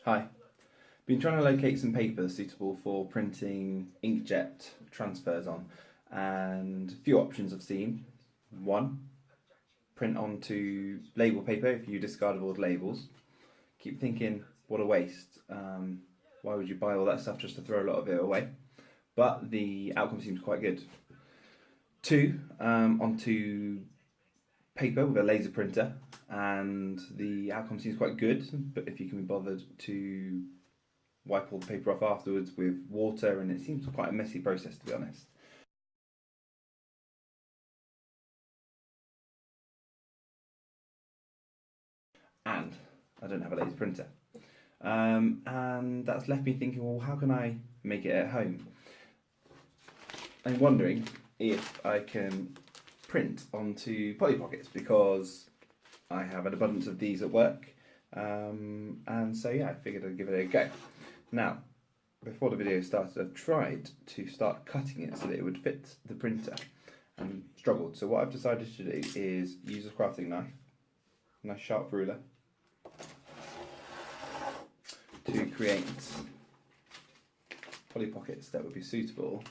Hi. Been trying to locate some paper suitable for printing inkjet transfers on, and a few options I've seen. One, print onto label paper if you discard old labels. Keep thinking, what a waste. Why would you buy all that stuff just to throw a lot of it away? But the outcome seems quite good. Two, onto paper with a laser printer, and the outcome seems quite good, but if you can be bothered to wipe all the paper off afterwards with water, and it seems quite a messy process, to be honest. And I don't have a laser printer. And that's left me thinking, well, how can I make it at home? I'm wondering if I can print onto Polly Pockets, because I have an abundance of these at work, and so yeah, I figured I'd give it a go. Now, before the video started, I've tried to start cutting it so that it would fit the printer and struggled. So what I've decided to do is use a crafting knife, a nice sharp ruler, to create Polly Pockets that would be suitable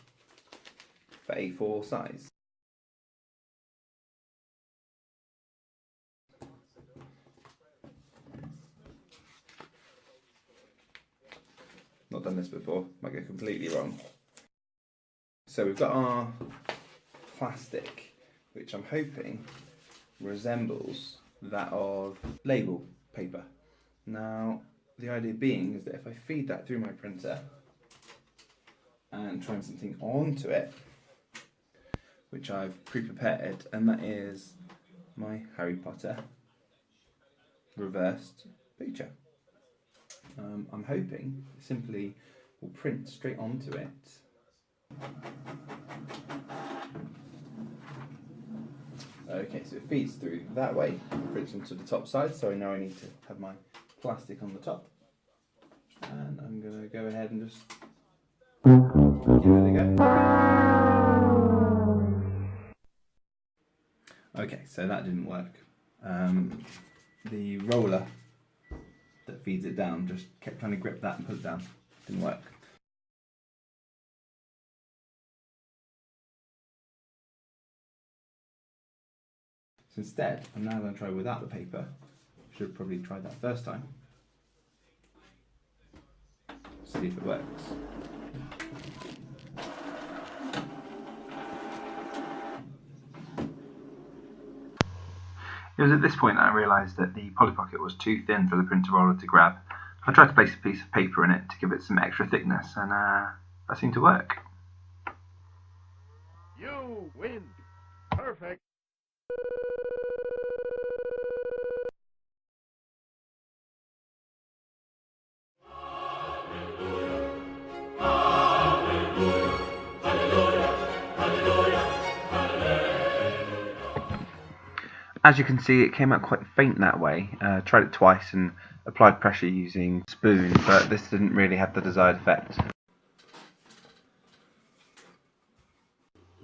for A4 size. Not done this before, might go completely wrong. So we've got our plastic, which I'm hoping resembles that of label paper. Now, the idea being is that if I feed that through my printer and try something onto it, which I've pre-prepared, and that is my Harry Potter reversed picture. I'm hoping it simply will print straight onto it. Okay, so it feeds through that way, prints onto the top side, so now I need to have my plastic on the top. And I'm going to go ahead and just give it a go. Okay, so that didn't work. The roller that feeds it down just kept trying to grip that and put it down. Didn't work. So instead, I'm now going to try without the paper. Should have probably tried that first time. See if it works. It was at this point that I realised that the Polly Pocket was too thin for the printer roller to grab. I tried to place a piece of paper in it to give it some extra thickness, and that seemed to work. You win. Perfect. As you can see, it came out quite faint that way. Tried it twice and applied pressure using a spoon, but this didn't really have the desired effect.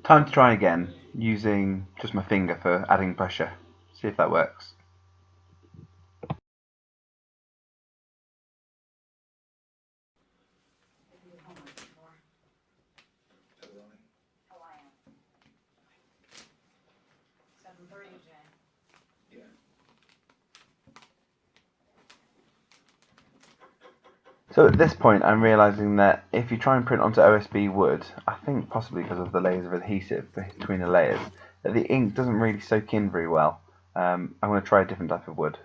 Time to try again, using just my finger for adding pressure. See if that works. So at this point I'm realising that if you try and print onto OSB wood, I think possibly because of the layers of adhesive between the layers, that the ink doesn't really soak in very well. I'm going to try a different type of wood.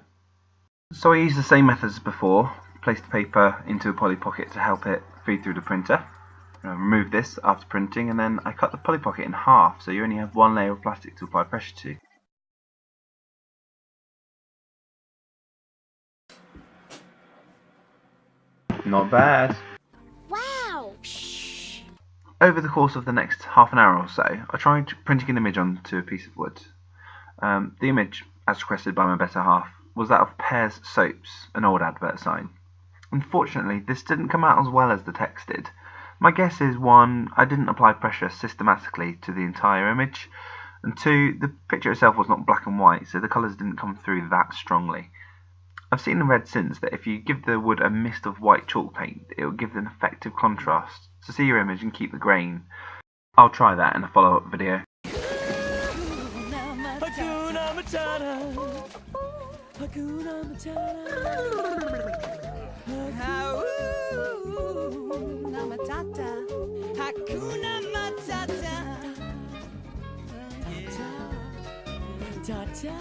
So I used the same method as before, placed the paper into a Polly Pocket to help it feed through the printer. Remove this after printing, and then I cut the Polly Pocket in half, so you only have one layer of plastic to apply pressure to. Not bad. Wow! Over the course of the next half an hour or so, I tried printing an image onto a piece of wood. The image, as requested by my better half, was that of Pears Soaps, an old advert sign. Unfortunately, this didn't come out as well as the text did. My guess is, 1, I didn't apply pressure systematically to the entire image, and 2, the picture itself was not black and white, so the colours didn't come through that strongly. I've seen and read since that if you give the wood a mist of white chalk paint, it will give an effective contrast to see your image and keep the grain. I'll try that in a follow-up video. Hakuna Matata. Hakuna Matata. Hakuna Matata. Ta-ta.